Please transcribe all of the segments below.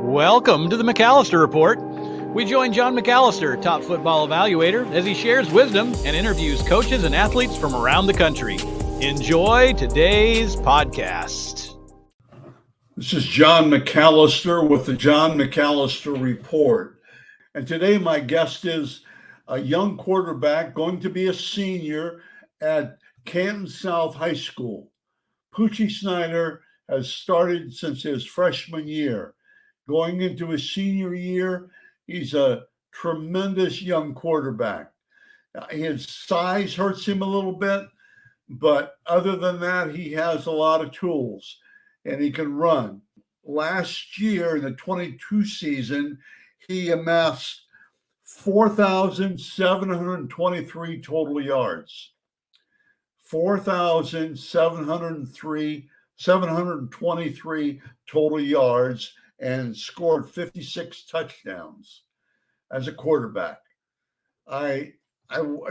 Welcome to the McAllister Report. We join John McAllister, top football evaluator, as he shares wisdom and interviews coaches and athletes from around the country. Enjoy today's podcast. This is John McAllister with the John McAllister Report. And today my guest is a young quarterback going to be a senior at Canton South High School. Poochie Snyder has started since his freshman year. Going into his senior year, he's a tremendous young quarterback. His size hurts him a little bit, but other than that, he has a lot of tools and he can run. Last year in the 22 season, he amassed 4,723 total yards. 4,723 total yards and scored 56 touchdowns as a quarterback. I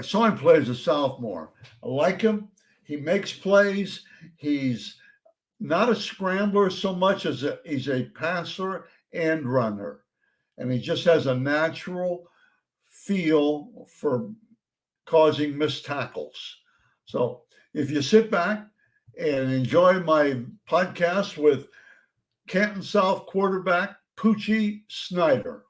saw him play as a sophomore. I like him. He makes plays. He's not a scrambler so much as he's a passer and runner. And he just has a natural feel for causing missed tackles. So if you sit back and enjoy my podcast with Canton South quarterback Poochie Snyder.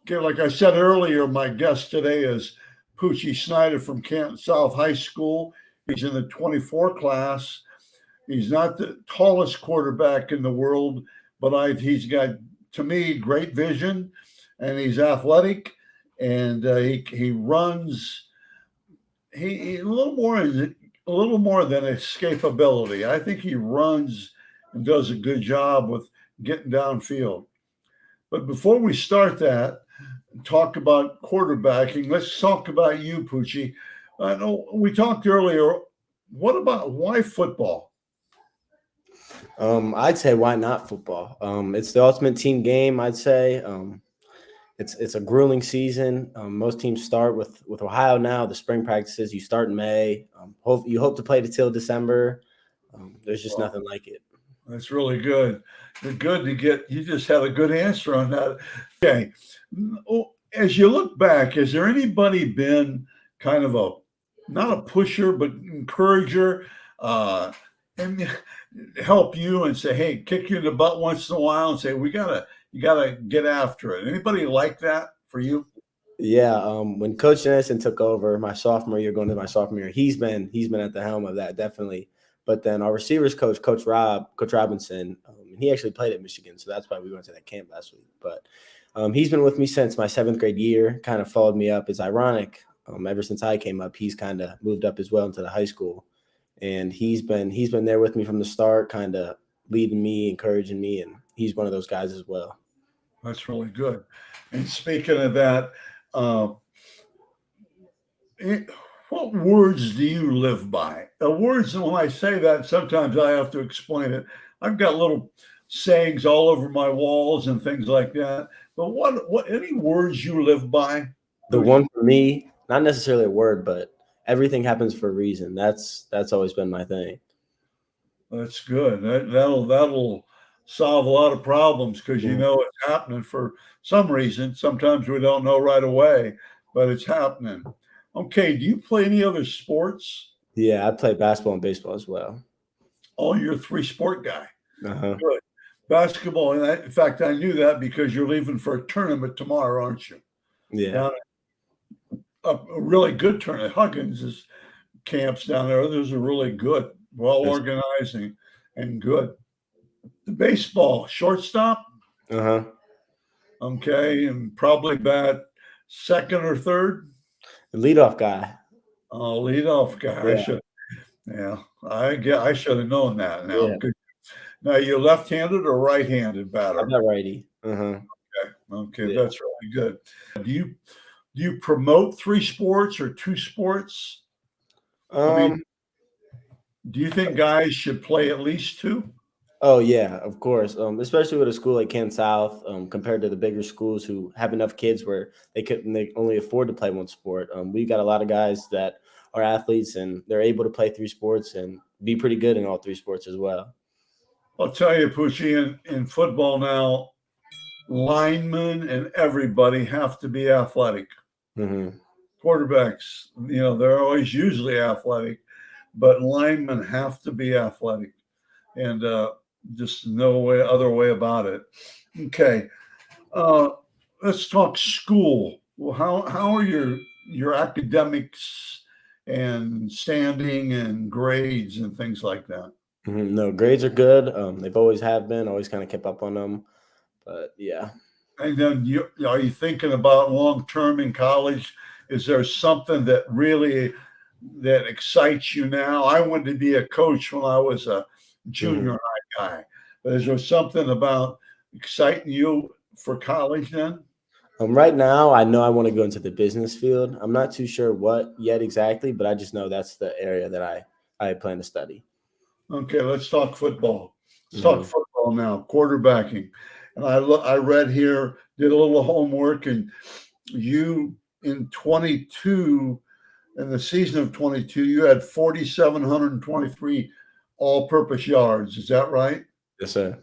Okay, like I said earlier, my guest today is Poochie Snyder from Canton South High School. He's in the 24 class. He's not the tallest quarterback in the world, but he's got, to me, great vision, and he's athletic, and he runs. He a little more than escapability. I think he runs and does a good job with getting downfield. But before we start that, talk about quarterbacking, let's talk about you, Poochie. I know we talked earlier. Why football? I'd say why not football? It's the ultimate team game. I'd say it's a grueling season. Most teams start with Ohio now. The spring practices you start in May. You hope to play till December. There's just nothing like it. That's really good. You're good to get. You just had a good answer on that. Okay, as you look back, has there anybody been kind of not a pusher but encourager? And help you and say, hey, kick you in the butt once in a while and say, you gotta get after it. Anybody like that for you? Yeah. When Coach Dennison took over my sophomore year, going into my sophomore year, he's been at the helm of that, definitely. But then our receivers coach, Coach Robinson, he actually played at Michigan, so that's why we went to that camp last week. But he's been with me since my 7th grade year, kind of followed me up. It's ironic. Ever since I came up, he's kind of moved up as well into the high school. And he's been there with me from the start, kind of leading me, encouraging me, and he's one of those guys as well. That's really good. And speaking of that, what words do you live by? The words, and when I say that, sometimes I have to explain it. I've got little sayings all over my walls and things like that. But what any words you live by? The one for me, not necessarily a word, but everything happens for a reason. That's always been my thing. That's good. That'll solve a lot of problems because you know it's happening for some reason. Sometimes we don't know right away, but it's happening. Okay. Do you play any other sports? Yeah, I play basketball and baseball as well. Oh, you're a 3-sport guy. Uh-huh. Good. Basketball. In fact, I knew that because you're leaving for a tournament tomorrow, aren't you? Yeah. A really good tournament. Huggins' camps down there. Those are really good, well organized and good. The baseball, shortstop. Uh-huh. Okay, and probably bat second or third. The leadoff guy. Oh, leadoff guy. Yeah. I should have known that. Now, Yeah. good. Now, you're left-handed or right-handed batter? I'm not righty. Uh-huh. Okay, Yeah. that's really good. Do you promote 3 sports or 2 sports? I mean, do you think guys should play at least 2? Oh yeah, of course. Especially with a school like Canton South, compared to the bigger schools who have enough kids where they only afford to play one sport. We've got a lot of guys that are athletes and they're able to play three sports and be pretty good in all three sports as well. I'll tell you, Poochie, in football now, linemen and everybody have to be athletic. Hmm. Quarterbacks, they're always usually athletic, but linemen have to be athletic, and just no other way about it. Okay, uh, let's talk school. Well, how are your academics and standing and grades and things like that? No, grades are good. They've always have been. Always kind of kept up on them. But yeah. And then are you thinking about long term in college? Is there something that excites you now? I wanted to be a coach when I was a Mhm. junior high guy. But is there something about exciting you for college then? Right now, I know I want to go into the business field. I'm not too sure what yet exactly, but I just know that's the area that I plan to study. Okay, let's talk football. Let's talk Hmm. football now. Quarterbacking, and I read here, did a little homework, and you in 22 in the season of 22, you had 4,723 all-purpose yards. Is that right? Yes, sir.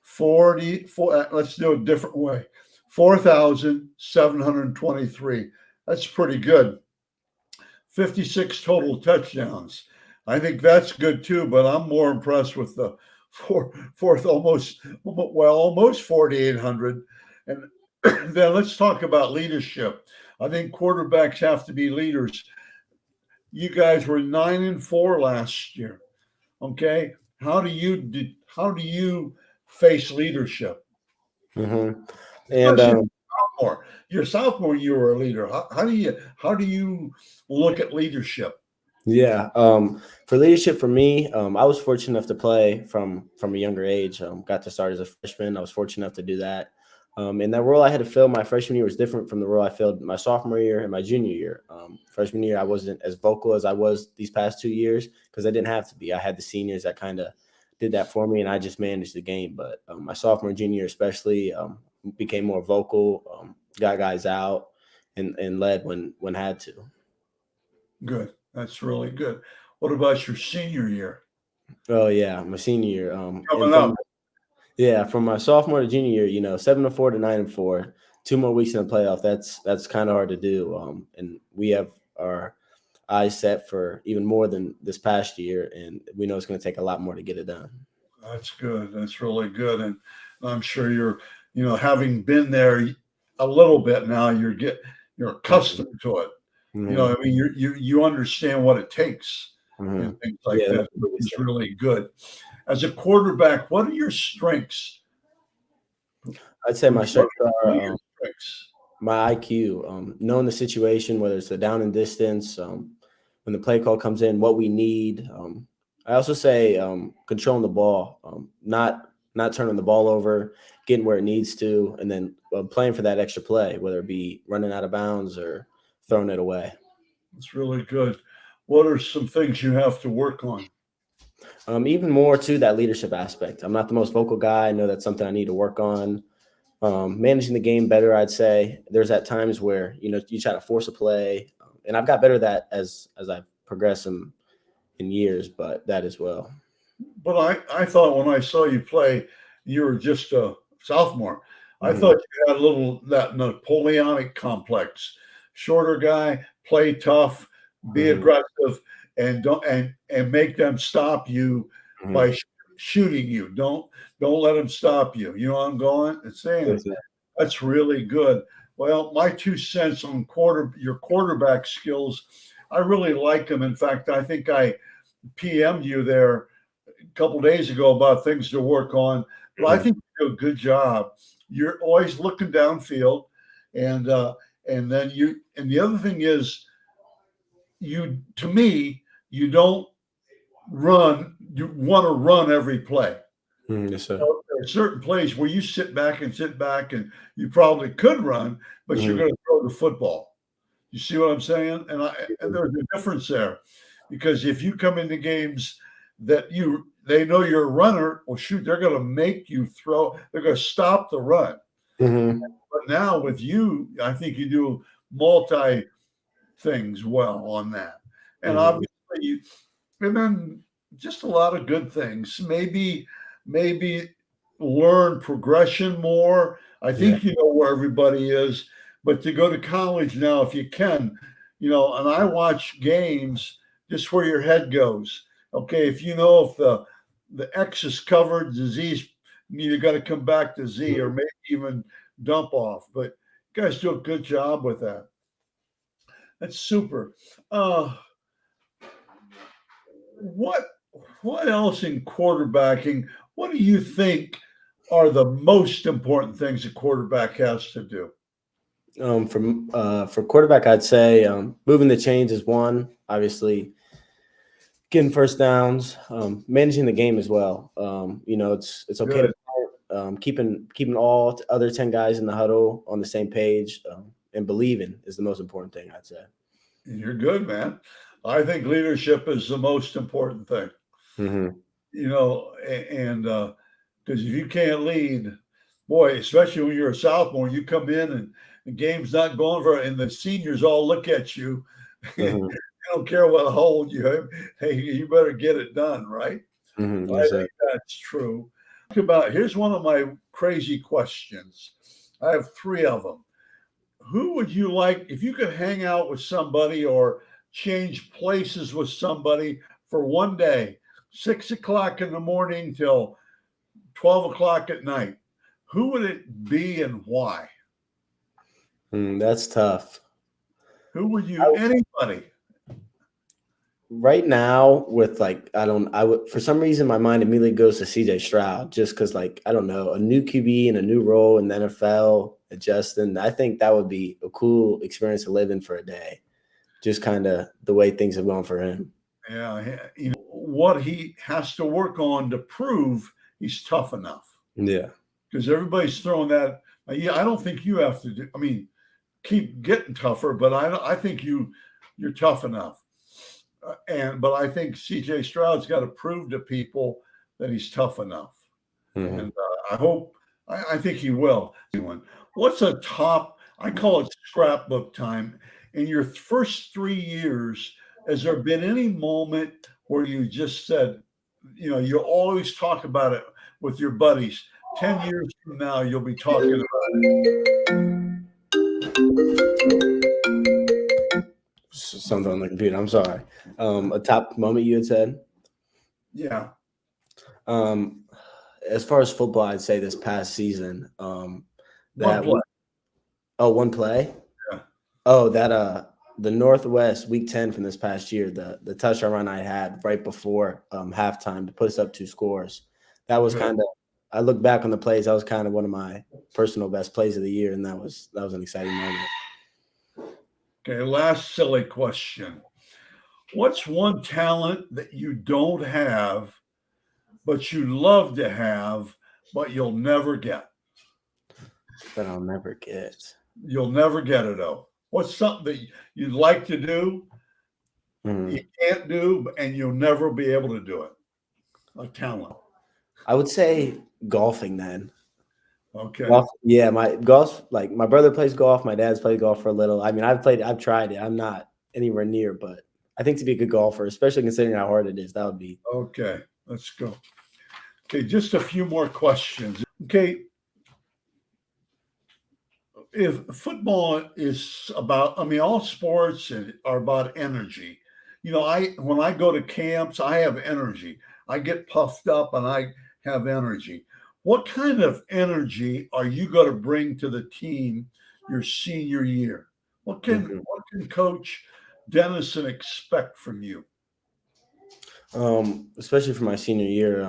44. Let's do it a different way. 4,723. That's pretty good. 56 total touchdowns. I think that's good too, but I'm more impressed with the fourth almost 4,800. And then let's talk about leadership. I think quarterbacks have to be leaders. You guys were 9-4 last year. Okay, how do you face leadership? Hmm. And Especially sophomore. Your sophomore, you were a leader. How do you look at leadership? yeah, for leadership for me, I was fortunate enough to play from a younger age. Got to start as a freshman. I was fortunate enough to do that. And that role I had to fill my freshman year was different from the role I filled my sophomore year and my junior year. Freshman year, I wasn't as vocal as I was these past 2 years because I didn't have to be. I had the seniors that kind of did that for me, and I just managed the game. But my sophomore and junior year, especially, became more vocal, got guys out, and led when had to. Good. That's really good. What about your senior year Oh yeah, my senior year. And coming up? from my sophomore to junior year, 7-4 to 9-4, 2 more weeks in the playoff. That's kind of hard to do. And we have our eyes set for even more than this past year, and we know it's going to take a lot more to get it done. That's good. That's really good. And I'm sure having been there a little bit now, you're accustomed to it. Hmm. I mean, you understand what it takes Hmm. and things like Yeah, that, that's the which biggest is thing. really good. As a quarterback, what are your strengths? I'd say my strengths What are are your strengths? my IQ, knowing the situation, whether it's a down and distance, when the play call comes in, what we need. I also say controlling the ball, not turning the ball over, getting where it needs to, and then playing for that extra play, whether it be running out of bounds or throwing it away. It's really good. What are some things you have to work on? Even more to that leadership aspect. I'm not the most vocal guy. I know that's something I need to work on. Managing the game better, I'd say. There's at times where you try to force a play, and I've got better at that as I've progressed in years, but that as well. But I thought when I saw you play, you were just a sophomore. I Hmm. thought you had a little that Napoleonic complex. Shorter guy, play tough, be Hmm. aggressive, and don't and make them stop you by Hmm. shooting you. Don't let them stop you. You know what I'm going and saying? Yes, sir. That's really good. Well, my 2 cents on your quarterback skills, I really like them. In fact, I think I PM'd you there a couple days ago about things to work on. But I Mhm. think you do a good job. You're always looking downfield, and the other thing is to me you don't run. You want to run every play. Yes, sir. There are certain plays where you sit back, and you probably could run, but you're Mhm. going to throw the football. You see what I'm saying? And there's a difference there, because if you come into games that they know you're a runner. Well, shoot, they're going to make you throw. They're going to stop the run. Mm-hmm. But now with you, I think you do multi things well on that. And Mm-hmm. obviously, and then just a lot of good things. Maybe learn progression more. I think you know where everybody is, but to go to college now, if you can, and I watch games just where your head goes. Okay, if you know if the X is covered, the Z's, you got to come back to Z or maybe even dump off. But you guys do a good job with that. That's super. Uh, what else in quarterbacking? What do you think are the most important things a quarterback has to do? For quarterback, I'd say moving the chains is one. Obviously, getting first downs, managing the game as well. It's okay Good. to keeping all other 10 guys in the huddle on the same page, and believing is the most important thing, I'd say. You're good, man. I think leadership is the most important thing. Mm-hmm. And because if you can't lead, boy, especially when you're a sophomore, you come in and the game's not going for, and the seniors all look at you. Mm-hmm. They don't care what hold you have. Hey, you better get it done, right? Mm-hmm. I Yes, think that's true. Here's one of my crazy questions. I have three of them. Who would you like if you could hang out with somebody or change places with somebody for one day, 6 o'clock in the morning till 12 o'clock at night? Who would it be and why? That's tough. Who would you? Anybody? Right now, with I would, for some reason my mind immediately goes to CJ Stroud, just because I don't know, a new QB and a new role in the NFL, adjusting. I think that would be a cool experience to live in for a day. Just kind of the way things have gone for him. Yeah, what he has to work on to prove he's tough enough. Yeah. Because everybody's throwing that. Yeah, I don't think you have to do. I mean, keep getting tougher, but I think you're tough enough. But I think CJ Stroud's got to prove to people that he's tough enough, and I think he will. What's a top? I call it scrapbook time. In your first 3 years, has there been any moment where you just said, you always talk about it with your buddies? 10 years from now, you'll be talking about it. Something on the computer. I'm sorry. A top moment you had said? Yeah. As far as football, I'd say this past season. One play. One play? Yeah. Oh, the Northwest Week 10 from this past year, the touchdown run I had right before halftime to put us up 2 scores. That was kind of, I look back on the plays, that was kind of one of my personal best plays of the year, and that was an exciting moment. Okay, last silly question. What's one talent that you don't have, but you love to have, but you'll never get? That I'll never get. You'll never get it, though. What's something that you'd like to do, you can't do, and you'll never be able to do it? A talent. I would say golfing then. Okay. Golf, yeah, my brother plays golf. My dad's played golf for a little. I mean, I've tried it. I'm not anywhere near, but I think to be a good golfer, especially considering how hard it is, that would be. Okay, let's go. Okay, just a few more questions. Okay. If football is about, all sports are about energy. When I go to camps, I have energy. I get puffed up and I have energy. What kind of energy are you going to bring to the team your senior year? What can Coach Dennison expect from you? Especially for my senior year,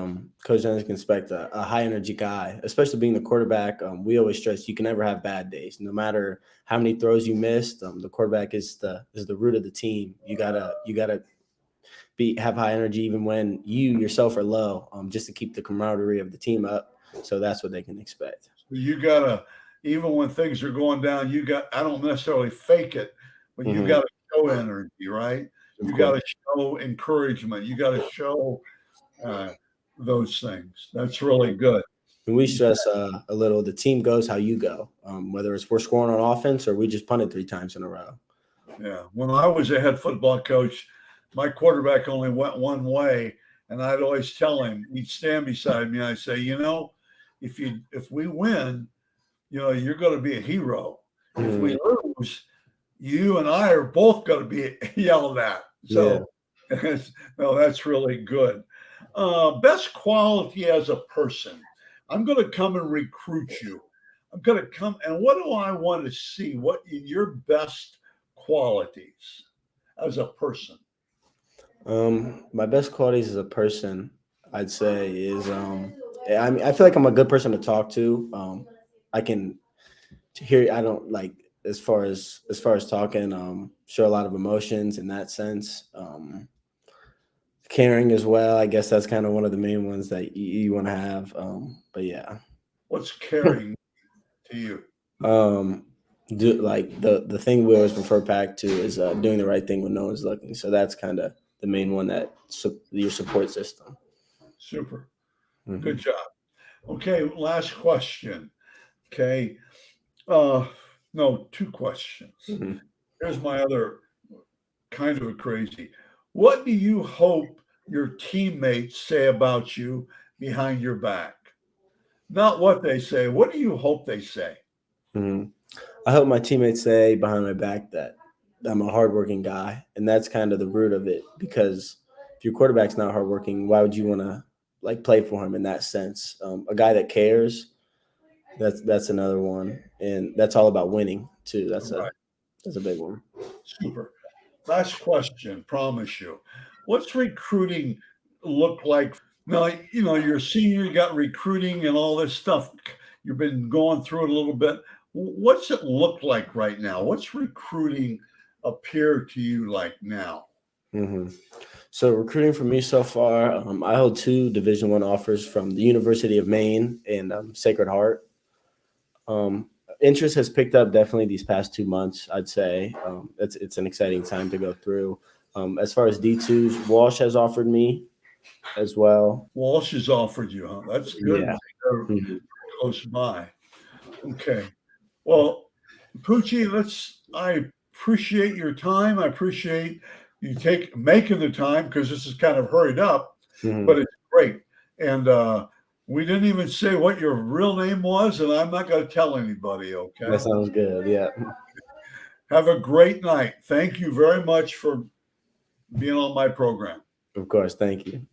Coach Dennison can expect a high energy guy, especially being the quarterback. We always stress you can never have bad days, no matter how many throws you missed. The quarterback is the root of the team. You gotta have high energy even when you yourself are low, just to keep the camaraderie of the team up. So that's what they can expect. You gotta, even when things are going down, I don't necessarily fake it, but you gotta show energy, right? You got to show encouragement. You got to show those things. That's really good. And we stress a little, the team goes how you go, whether it's we're scoring on offense or we just punted 3 times in a row. Yeah. When I was a head football coach, my quarterback only went one way, and I'd always tell him, he'd stand beside me, and I'd say, if we win, you're going to be a hero. If we lose, you and I are both going to be yelled at. So, no, that's really good. Best quality as a person. I'm going to come and recruit you. I'm going to come, and what do I want to see? What your best qualities as a person? My best qualities as a person, I'd say, is I feel like I'm a good person to talk to. I can hear. I don't like as far as talking. Show a lot of emotions in that sense. Caring as well. I guess that's kind of one of the main ones that you want to have. But yeah. What's caring to you? Do like the thing we always refer back to is doing the right thing when no one's looking. So that's kind of the main one, that your support system. Super. Good job. Okay, last question. Okay. No, 2 questions. Here's my other kind of a crazy. What do you hope your teammates say about you behind your back? Not what they say. What do you hope they say? I hope my teammates say behind my back that I'm a hardworking guy, and that's kind of the root of it. Because if your quarterback's not hardworking, why would you want to play for him in that sense? A guy that cares. That's another one, and that's all about winning too. That's a big one. Super. Last question. Promise you. What's recruiting look like? Now, you're a senior. You got recruiting and all this stuff. You've been going through it a little bit. What's it look like right now? What's recruiting appear to you like now? So recruiting for me so far, I hold 2 Division I offers from the University of Maine and Sacred Heart. Interest has picked up definitely these past 2 months, I'd say. It's an exciting time to go through. As far as D2s, Walsh has offered me as well. Walsh has offered you, huh? That's good. Yeah. Close by. Okay. Well, Poochie, I appreciate your time. I appreciate you making the time, because this is kind of hurried up, but it's great. And we didn't even say what your real name was, and I'm not going to tell anybody, okay? That sounds good, yeah. Have a great night. Thank you very much for being on my program. Of course, thank you.